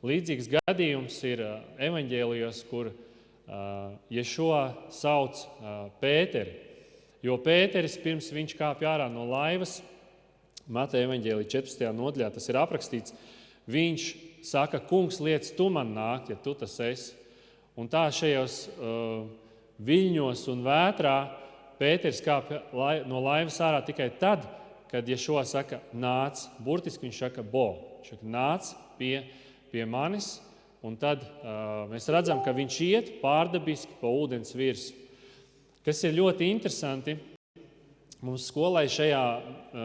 Līdzīgs gadījums ir evaņģēlijos, kur Ješua sauc Pēteri. Jo Pēteris, pirms viņš kāpj ārā no laivas, Mateja evaņģēlija 14. nodaļā tas ir aprakstīts, viņš saka, kungs, liec tu man nākt, ja tu tas esi. Un tā šajos viļņos un vētrā Pēteris kāpj no laivas ārā tikai tad, kad Ješua saka, nāc, burtiski viņš saka, viņš saka, nāc pie manis, un tad mēs redzam, ka viņš iet pārdabiski pa ūdens virsu. Kas ir ļoti interesanti, mums skolai šajā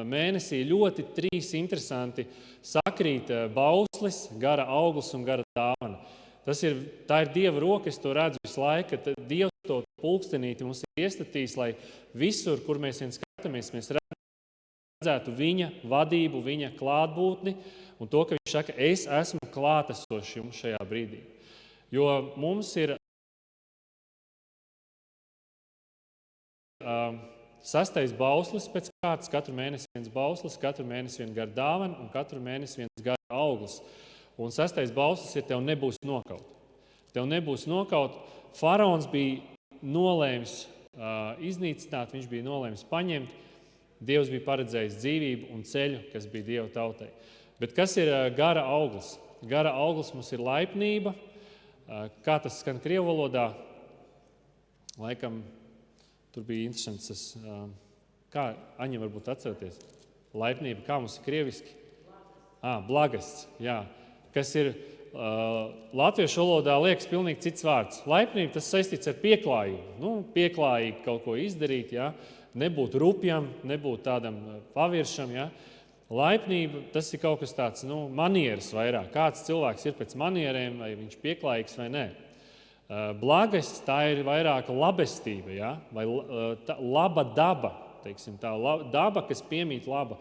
mēnesī ļoti 3 interesanti sakrīt bauslis, gara auglis un gara dāvana. Tā ir Dieva roka, es to redzu visu laiku, ka Dievs to pulkstenīti mums ir iestatījis, lai visur, kur mēs vien skatāmies, mēs redzētu viņa vadību, viņa klātbūtni un to, ka viņš saka, es esmu klātesošs jums šajā brīdī. Jo mums ir 6. bauslis pēc kārtas, katru mēnesi viens bauslis, katru mēnesi viena gara dāvana un katru mēnesi viens gara auglis. Un 6. bauslis ir tev nebūs nokaut. Tev nebūs nokaut. Faraons bija nolēmis iznīcināt, viņš bija nolēmis paņemt. Dievs bija paredzējis dzīvību un ceļu, kas bija Dieva tautai. Bet kas ir gara auglis? Gara auglis mums ir laipnība. Kā tas skan krievu valodā? Laikam tur bija interesants. Kā, Aņa, varbūt atceraties? Laipnība, kā mums ir krieviski? Blagasts, jā. Kas ir latviešu valodā liekas pilnīgi cits vārds. Laipnība tas saistīts ar pieklājību. Pieklājīgi kaut ko izdarīt, jā. Nebūt rupjam, nebūt tādam paviršam, jā. Laipnība tas ir kaut kas tāds, manieres vairāk. Kāds cilvēks ir pēc manierēm, vai viņš pieklājīgs vai nē. Blagasts tā ir vairāk labestība, jā, vai laba daba, teiksim, tā daba, kas piemīt laba.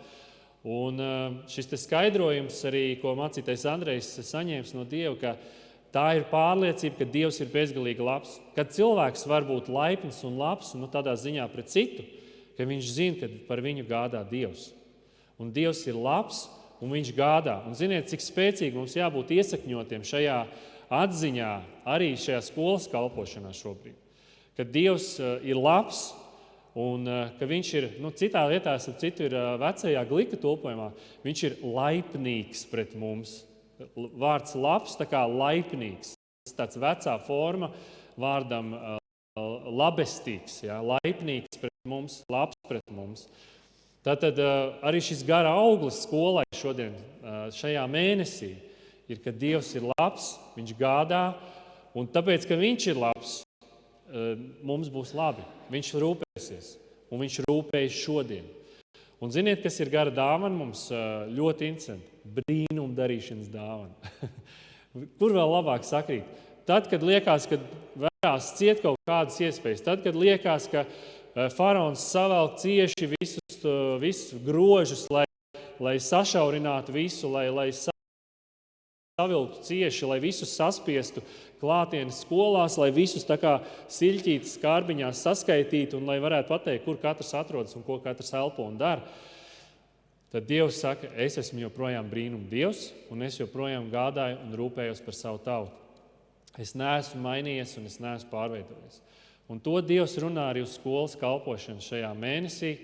Un šis te skaidrojums arī, ko mācītais Andrejs saņēmis no Dieva, ka tā ir pārliecība, ka Dievs ir bezgalīgi labs. Kad cilvēks var būt laipns un labs, tādā ziņā pret citu, ka viņš zina, ka par viņu gādā Dievs. Un Dievs ir labs, un viņš gādā. Un ziniet, cik spēcīgi mums jābūt iesakņotiem šajā atziņā, arī šajā skolas kalpošanā šobrīd. Kad Dievs ir labs, un ka viņš ir, citā vietā, citu ir vecajā glika tulkojumā, viņš ir laipnīgs pret mums. Vārds labs, tā kā laipnīgs. Tas tāds vecā forma vārdam labestīgs, jā, laipnīgs pret mums, labs pret mums. Tātad arī šis gara auglis skolai šodien, šajā mēnesī, ir, ka Dievs ir labs, viņš gādā, un tāpēc, ka viņš ir labs, mums būs labi. Viņš rūpēsies, un viņš rūpējas šodien. Un ziniet, kas ir gara dāvana mums ļoti interesanti? Brīnum darīšanas dāvana. Kur vēl labāk sakrīt? Tad, kad liekas, ka varās ciet kaut kādas iespējas, tad, kad liekas, ka faraons savelk cieši visus grožus, lai sašaurinātu visu, lai savilktu cieši, lai visus saspiestu klātienes skolās, lai visus tā kā siļķītas kārbiņās saskaitītu un lai varētu pateikt, kur katrs atrodas un ko katrs elpo un dara. Tad Dievs saka, es esmu joprojām brīnum Dievs un es joprojām gādāju un rūpējos par savu tautu. Es neesmu mainījies un es neesmu pārveidojies. Un to Dievs runā arī uz skolas kalpošanu šajā mēnesī,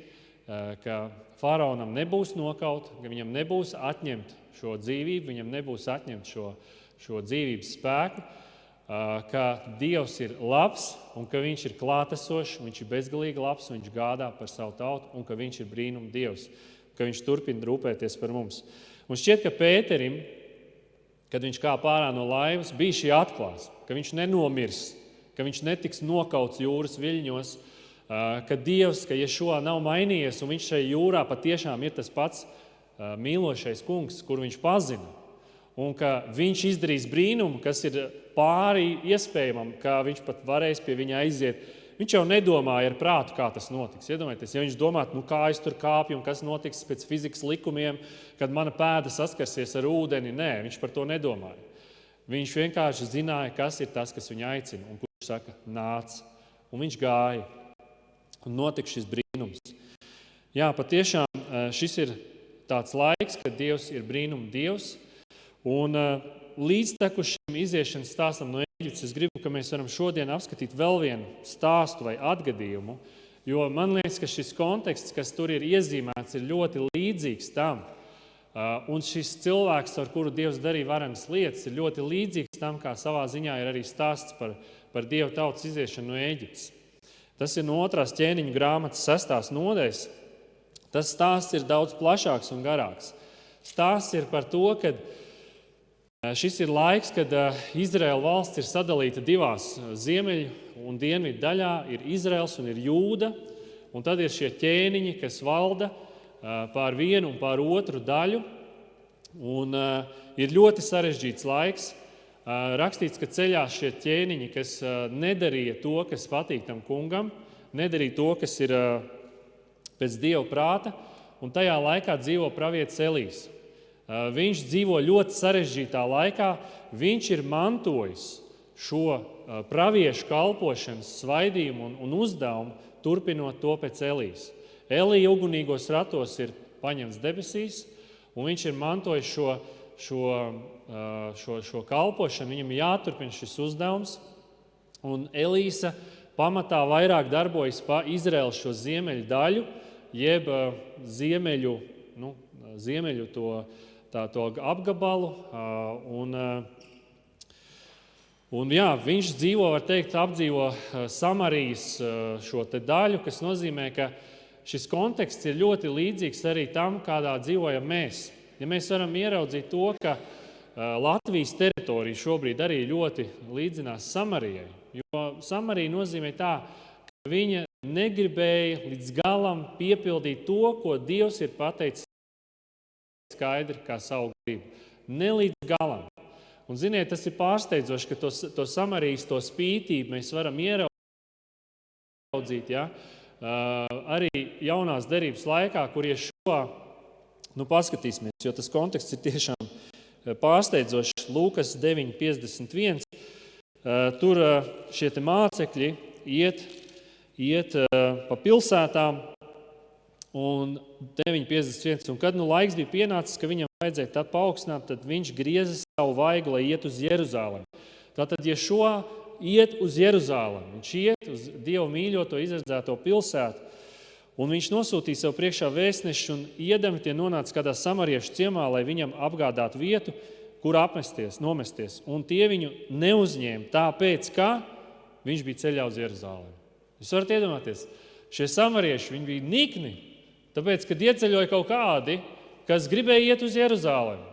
ka faraonam nebūs nokaut, ka viņam nebūs atņemt šo dzīvību, viņam nebūs atņemt šo dzīvības spēku, ka Dievs ir labs un ka viņš ir klātesošs, viņš ir bezgalīgi labs, viņš gādā par savu tautu un ka viņš ir brīnum Dievs, ka viņš turpina rūpēties par mums. Un šķiet, ka Pēterim, kad viņš kāp ārā no laivas, bija šī atklāsme, ka viņš nenomirs, ka viņš netiks nokauts jūras viļņos, ka Dievs, ka Ješua nav mainījies un viņš šai jūrā patiešām ir tas pats mīlošais kungs, kur viņš pazina. Un ka viņš izdarīs brīnumu, kas ir pāri iespējamam, ka viņš pat varēs pie viņa aiziet. Viņš jau nedomāja ar prātu, kā tas notiks. Iedomājieties, ja viņš domātu, kā es tur kāpju un kas notiks pēc fizikas likumiem, kad mana pēda saskarsies ar ūdeni. Nē, viņš par to nedomāja. Viņš vienkārši zināja, kas ir tas, kas viņu aicina. Un kurš saka, nāc. Un viņš gāja. Un notika šis brīnums. Jā, patiešām šis ir tāds laiks, kad Dievs ir brīnum Dievs. Un līdztekus šim iziešanas stāstam no Ēģiptes, es gribu, ka mēs varam šodien apskatīt vēl vienu stāstu vai atgadījumu, jo man liekas, ka šis konteksts, kas tur ir iezīmēts, ir ļoti līdzīgs tam. Un šis cilvēks, ar kuru Dievs darīja varenas lietas, ir ļoti līdzīgs tam, kā savā ziņā ir arī stāsts par Dieva tautas iziešanu no Ēģiptes. Tas ir no 2. ķēniņu grāmatas 6. nodaļas. Tas stāsts ir daudz plašāks un garāks. Stāsts ir par to, ka šis ir laiks, kad Izraēla valsts ir sadalīta divās ziemeļu un dienvidu daļā. Ir Izraels un ir Jūda, un tad ir šie ķēniņi, kas valda pār vienu un pār otru daļu. Un ir ļoti sarežģīts laiks. Rakstīts, ka ceļās šie ķēniņi, kas nedarīja to, kas patīk tam kungam, nedarīja to, kas ir pēc Dieva prāta, un tajā laikā dzīvo pravietis Elijas. Viņš dzīvo ļoti sarežģītā laikā, viņš ir mantojis šo praviešu kalpošanas svaidījumu un uzdevumu, turpinot to pēc Elijas. Elija ugunīgos ratos ir paņemts debesīs, un viņš ir mantojis šo kalpošanu, viņam jāturpina šis uzdevums, un Elīsa pamatā vairāk darbojas pa Izraēlas šo ziemeļu daļu, jeb ziemeļu to apgabalu, un jā, viņš dzīvo, var teikt, apdzīvo Samarijas šo te daļu, kas nozīmē, ka šis konteksts ir ļoti līdzīgs arī tam, kādā dzīvojam mēs. Ja mēs varam ieraudzīt to, ka Latvijas teritorija šobrīd arī ļoti līdzinās Samarijai, jo Samarija nozīmē tā, ka viņa negribēja līdz galam piepildīt to, ko Dievs ir pateicis skaidri kā savu gribu. Ne līdz galam. Un ziniet, tas ir pārsteidzoši, ka to Samarijas, to spītību mēs varam ieraudzīt, ja? Arī jaunās derības laikā, kur paskatīsimies, jo tas konteksts ir tiešām pārsteidzošs. Lūkas 9:51. Tur šie te mācekļi iet pa pilsētām, un 9:51. Un kad laiks bija pienācis, ka viņam vajadzēja tā paaugstināt, tad viņš grieza savu vaigu, lai iet uz Jeruzālemi. Tātad, ja šo iet uz Jeruzālemi, viņš iet uz Dievu mīļoto, izredzēto pilsētu, un viņš nosūtīja sev priekšā vēstnešu, un iedami tie nonāca kādā samariešu ciemā, lai viņam apgādātu vietu, kur nomesties. Un tie viņu neuzņēma tāpēc, ka viņš bija ceļā uz Jeruzālemi. Jūs varat iedomāties, šie samarieši, viņi bija nikni, tāpēc, kad ieceļoja kaut kādi, kas gribēja iet uz Jeruzālemi.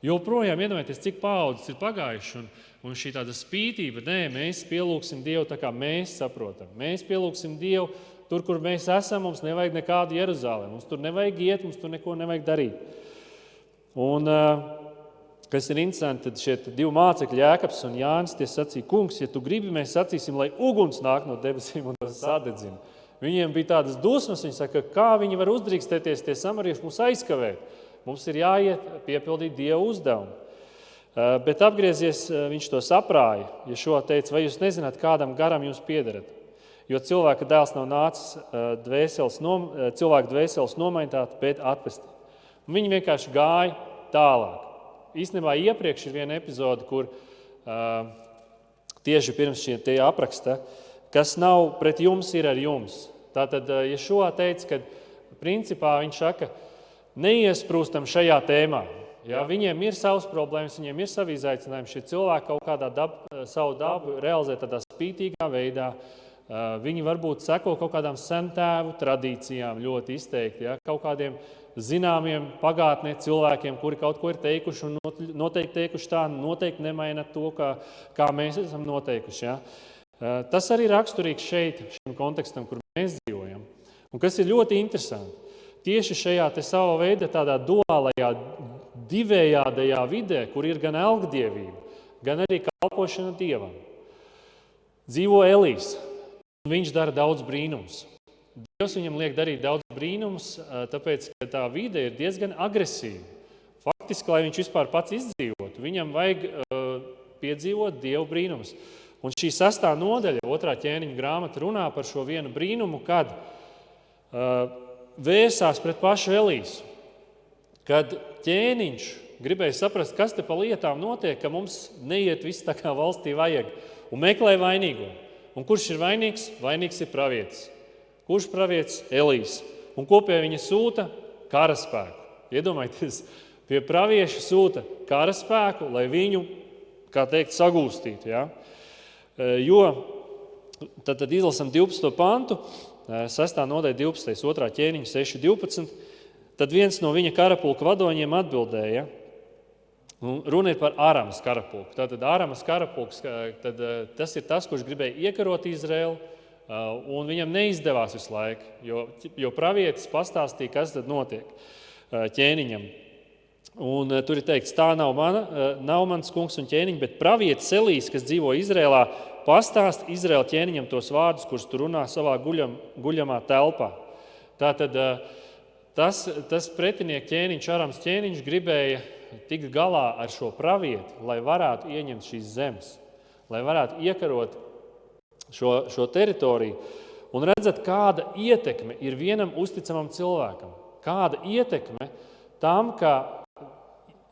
Joprojām iedomājieties, cik paaudzes ir pagājuši, un šī tāda spītība, mēs pielūgsim Dievu tā, kā mēs saprotam. Mēs pielūgsim Dievu tur, kur mēs esam, mums nevajag nekādu Jeruzālemi. Mums tur nevajag iet, mums tur neko nevajag darīt. Un, kas ir interesanti, tad šie divi mācekļi, Jēkabs un Jānis, tie sacīja, kungs, ja tu gribi, mēs sacīsim, lai uguns nāk no debesīm un tas sadedzina. Viņiem bija tādas dusmas, viņi saka, kā viņi var uzdrīkstēties, tie samarieši mūs aizkavēt. Mums ir jāiet piepildīt Dieva uzdevumu. Bet apgriezies, viņš to saprāja, ja šo teica, vai jūs nezināt, kādam garam jūs piederat? Jo cilvēka dēls nav nācis cilvēku dvēseles nomaināt, bet atvest. Un viņi vienkārši gāja tālāk. Īstenībā iepriekš ir viena epizode, kur tieši pirms šie tie apraksta, kas nav pret jums, ir ar jums. Tātad, ja šo teica, kad principā viņš saka, neiesprūstam šajā tēmā. Ja, viņiem ir savas problēmas, viņiem ir savi izaicinājumi. Šie cilvēki kaut kādā savu dabu realizē tādā spītīgā veidā. Viņi varbūt seko kaut kādām sentēvu tradīcijām ļoti izteikti, ja, kaut kādiem zināmiem pagātnē cilvēkiem, kuri kaut ko ir teikuši un noteikti teikuši tā, noteikti nemaina to, kā mēs esam noteikuši. Ja. Tas arī raksturīgs šim kontekstam, kur mēs dzīvojam. Un kas ir ļoti interesanti, tieši šajā te sava veida tādā duālajā, divējādajā vidē, kur ir gan elgdievība, gan arī kalpošana Dievam, dzīvo Elijas. Viņš dara daudz brīnumus. Dievs viņam liek darīt daudz brīnumus, tāpēc, ka tā vide ir diezgan agresīva. Faktiski, lai viņš vispār pats izdzīvotu, viņam vajag piedzīvot Dievu brīnumus. Un šī 6. nodaļa, 2. ķēniņa grāmata runā par šo vienu brīnumu, kad vērsās pret pašu Elīsu, kad ķēniņš gribēja saprast, kas te pa lietām notiek, ka mums neiet viss tā kā valstī vajag, un meklēja vainīgo. Un kurš ir vainīgs? Vainīgs ir pravietis. Kurš pravietis? Elijas. Un ko pie viņa sūta? Karaspēku. Iedomājieties, pie pravieša sūta karaspēku, lai viņu, kā teikt, sagūstītu. Ja? Jo, tad izlasam 12. pantu, 6. nodaļa 12. 2. ķēniņa 6.12. Tad viens no viņa karapulka vadoņiem atbildēja, runa ir par Aramas karapulku. Tātad Aramas karapulks, tas ir tas, kurš gribēja iekarot Izraelu, un viņam neizdevās visu laiku, jo pravietis pastāstīja, kas tad notiek ķēniņam. Un tur ir teikts, tā nav mans kungs un ķēniņš, bet pravietis Elijas, kas dzīvo Izrēlā, pastāst Izraēla ķēniņam tos vārdus, kurus tu runā savā guļamā telpā. Tātad tas pretinieka ķēniņš, Arams ķēniņš, gribēja tikt galā ar šo pravieti, lai varētu ieņemt šīs zemes, lai varētu iekarot šo teritoriju. Un redzat, kāda ietekme ir vienam uzticamam cilvēkam. Kāda ietekme tam, ka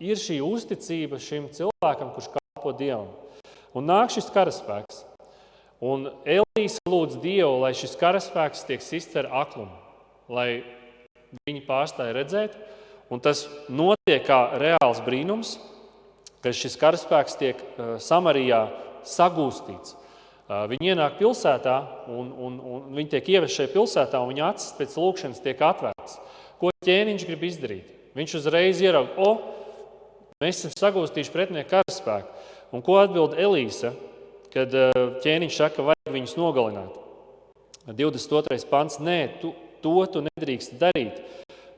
ir šī uzticība šim cilvēkam, kurš kalpo Dievam. Un nāk šis karaspēks. Un Elijas lūdz Dievu, lai šis karaspēks tiek sists ar aklumu, lai viņi pārstāja redzēt. Un tas notiek kā reāls brīnums, ka šis karaspēks tiek Samarijā sagūstīts. Viņi ienāk pilsētā, un viņi tiek ievest šajā pilsētā, un viņa acis pēc lūkšanas tiek atvērts. Ko ķēniņš grib izdarīt? Viņš uzreiz ieraug, mēs esam sagūstījuši pretinieku karaspēku. Un ko atbild Elīsa, kad ķēniņš saka, vajag viņus nogalināt? 22. pants, nē, tu nedrīkst darīt.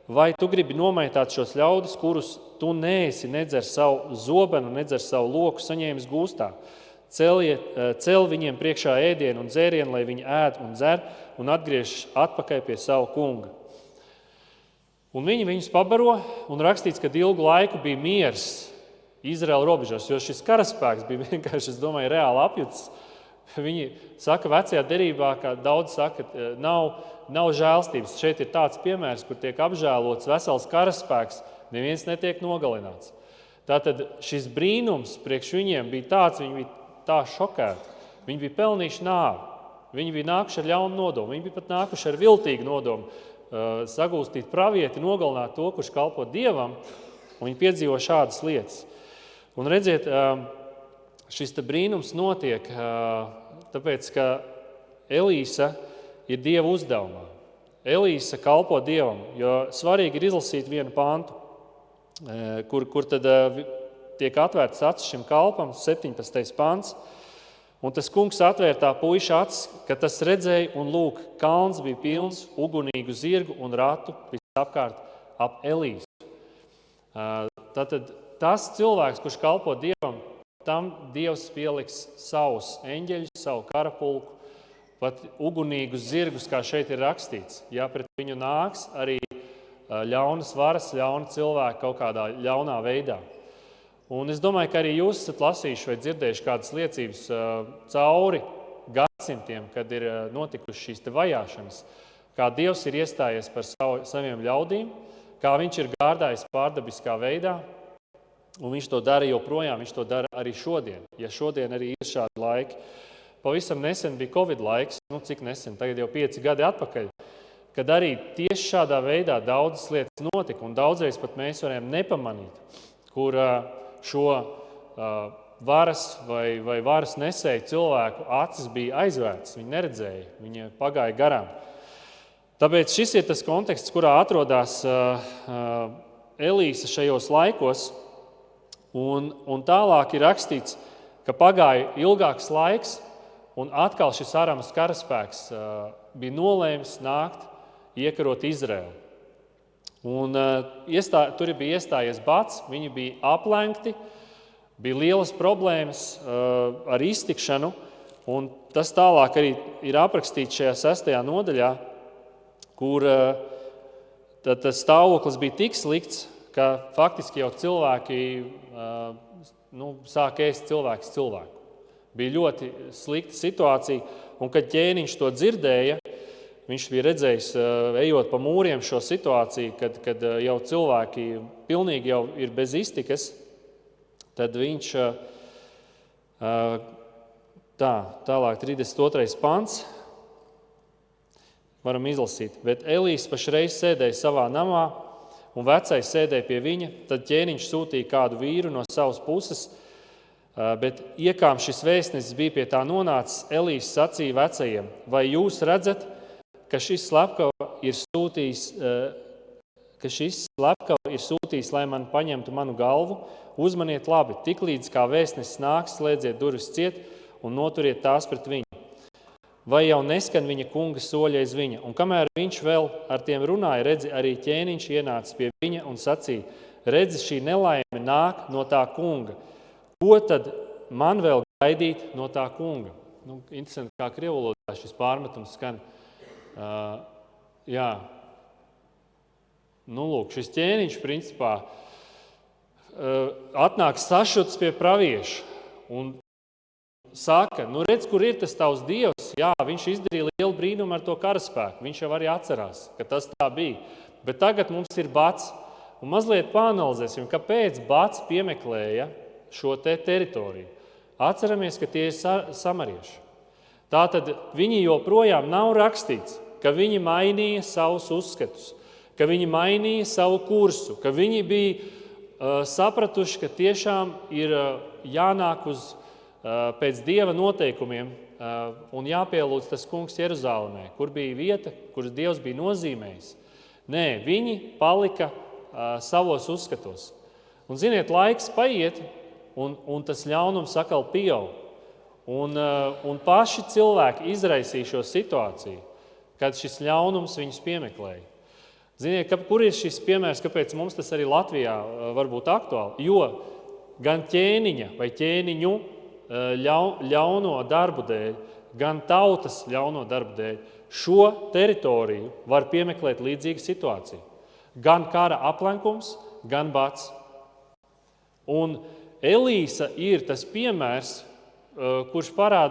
Vai tu gribi nomaitāt šos ļaudis, kurus tu neesi nedz ar savu zobenu, nedz ar savu loku saņēmis gūstā? Cel viņiem priekšā ēdienu un dzērienu, lai viņi ēd un dzer un atgriež atpakaļ pie savu kunga. Un viņi viņus pabaro, un rakstīts, ka ilgu laiku bija miers Izraēla robežās, jo šis karaspēks bija vienkārši, es domāju, reāli apjuts. Viņi saka vecajā derībā, kā daudz saka, nav žēlstības. Šeit ir tāds piemērs, kur tiek apžēlots vesels karaspēks, neviens netiek nogalināts. Tātad šis brīnums priekš viņiem bija tāds, viņi bija tā šokēti. Viņi bija pelnījuši nāvi. Viņi bija nākuši ar ļaunu nodomu. Viņi bija pat nākuši ar viltīgu nodomu. Sagūstīt pravieti, nogalināt to, kurš kalpo Dievam, un viņi piedzīvo šādas lietas. Un redziet, šis brīnums notiek, tāpēc, ka Elīsa ir Dieva uzdevumā. Elīsa kalpo Dievam, jo svarīgi ir izlasīt vienu pantu, kur tad tiek atvērts acis šim kalpam, 17. pants. Un tas kungs atvēra tā puiša acis, ka tas redzēja, un lūk, kalns bija pilns ugunīgu zirgu un ratu visapkārt ap Elīsu. Tātad tas cilvēks, kurš kalpo Dievam, tam Dievs pieliks savus eņģeļus, savu karapulku, pat ugunīgus zirgus, kā šeit ir rakstīts. Ja pret viņu nāks arī ļaunas varas, ļauni cilvēki kaut kādā ļaunā veidā. Un es domāju, ka arī jūs esat lasījuši vai dzirdējuši kādas liecības cauri gadsimtiem, kad ir notikušas šīs vajāšanas, kā Dievs ir iestājies par saviem ļaudīm, kā viņš ir gādājis pārdabiskā veidā, un viņš to dara joprojām, viņš to dara arī šodien, ja šodien arī ir šādi laiki. Pavisam nesen bija Covid laiks, cik nesen, tagad jau 5 gadi atpakaļ, kad arī tieši šādā veidā daudzas lietas notika, un daudzreiz pat mēs varējām nepamanīt, kur šo varas vai varas nesēju cilvēku acis bija aizvērtas, viņi neredzēja, viņi pagāja garām. Tāpēc šis ir tas konteksts, kurā atrodas Elīsa šajos laikos, un tālāk ir rakstīts, ka pagāja ilgāks laiks, un atkal šis Aramas karaspēks bija nolēmis nākt iekarot Izraēlu. Un tur bija iestājies bats, viņi bija aplenkti, bija lielas problēmas ar iztikšanu, un tas tālāk arī ir aprakstīts šajā 6. nodaļā, kur tas stāvoklis bija tik slikts, ka faktiski jau cilvēki sāk ēst cilvēks cilvēku. Bija ļoti slikta situācija, un kad ķēniņš to dzirdēja, viņš bija redzējis, ejot pa mūriem šo situāciju, kad jau cilvēki pilnīgi jau ir bez iztikas, tad viņš, tālāk 32. pants, varam izlasīt. Bet Elijas pašreiz sēdēja savā namā, un vecais sēdēja pie viņa, tad ķēniņš sūtīja kādu vīru no savas puses, bet iekām šis vēstnesis bija pie tā nonācis, Elijas sacīja vecajiem, vai jūs redzat, ka šis slepkava ir sūtījis, lai man paņemtu manu galvu? Uzmaniet labi, tiklīdz kā vēstnesis nāks, slēdziet durvis ciet un noturiet tās pret viņu. Vai jau neskan viņa kunga soļi aiz viņa? Un kamēr viņš vēl ar tiem runāja, redzi, arī ķēniņš ienāca pie viņa un sacīja, redzi, šī nelaime nāk no tā kunga. Ko tad man vēl gaidīt no tā kunga? Interesanti, kā krievu valodā šis pārmetums skan. Lūk, šis ķēniņš principā atnāk sašuts pie pravieša un saka, redz, kur ir tas tavs Dievs. Jā, viņš izdarīja lielu brīnumu ar to karaspēku. Viņš jau arī atcerās, ka tas tā bija. Bet tagad mums ir bats. Un mazliet pāanalizēsim, kāpēc bats piemeklēja šo teritoriju. Atceramies, ka tie ir samarieši. Tātad viņi joprojām nav rakstīts, ka viņi mainīja savus uzskatus, ka viņi mainīja savu kursu, ka viņi bija sapratuši, ka tiešām ir jānāk pēc Dieva noteikumiem un jāpielūdz tas kungs Jeruzālēmē, kur bija vieta, kuras Dievs bija nozīmējis. Nē, viņi palika savos uzskatos. Un ziniet, laiks paiet, un tas ļaunums atkal pieaug. Un paši cilvēki izraisīja šo situāciju, kad šis ļaunums viņus piemeklēja. Ziniet, kur ir šis piemērs, kāpēc mums tas arī Latvijā var būt aktuāli? Jo gan ķēniņa vai ķēniņu ļauno darbu dēļ, gan tautas ļauno darbu dēļ, šo teritoriju var piemeklēt līdzīga situācija. Gan kara aplenkums, gan bats. Un Elīsa ir tas piemērs, kurš parāda